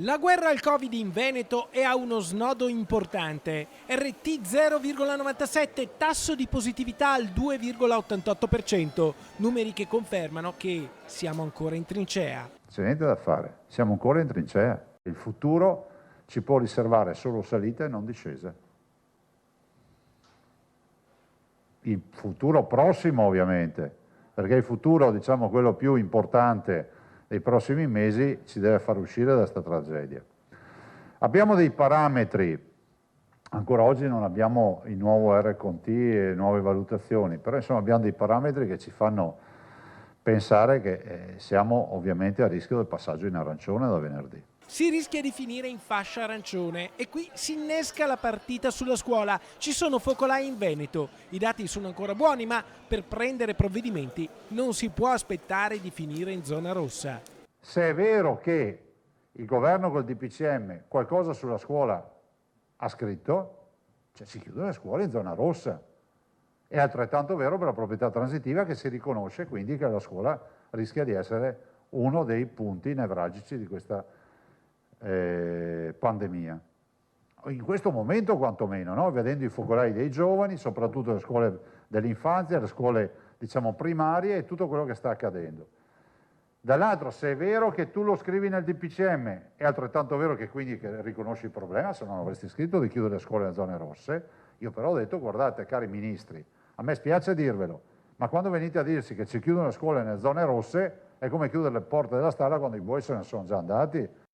La guerra al Covid in Veneto è a uno snodo importante. RT 0,97, tasso di positività al 2,88%, numeri che confermano che siamo ancora in trincea. C'è niente da fare, siamo ancora in trincea. Il futuro ci può riservare solo salite e non discese. Il futuro prossimo ovviamente, perché il futuro, diciamo quello più importante dei prossimi mesi, ci deve far uscire da questa tragedia. Abbiamo dei parametri, ancora oggi non abbiamo il nuovo RConT e nuove valutazioni, però insomma abbiamo dei parametri che ci fanno pensare che siamo ovviamente a rischio del passaggio in arancione da venerdì. Si rischia di finire in fascia arancione e qui si innesca la partita sulla scuola. Ci sono focolai in Veneto, i dati sono ancora buoni, ma per prendere provvedimenti non si può aspettare di finire in zona rossa. Se è vero che il governo col DPCM qualcosa sulla scuola ha scritto, cioè si chiudono le scuole in zona rossa. È altrettanto vero per la proprietà transitiva, che si riconosce quindi che la scuola rischia di essere uno dei punti nevralgici di questa pandemia. In questo momento quantomeno, no? Vedendo i focolai dei giovani, soprattutto le scuole dell'infanzia, le scuole diciamo primarie e tutto quello che sta accadendo. Dall'altro, se è vero che tu lo scrivi nel DPCM, è altrettanto vero che quindi che riconosci il problema, se non avresti scritto di chiudere le scuole nelle zone rosse. Io però ho detto, guardate cari ministri, a me spiace dirvelo, ma quando venite a dirsi che ci chiudono le scuole nelle zone rosse, è come chiudere le porte della strada quando i buoi se ne sono già andati.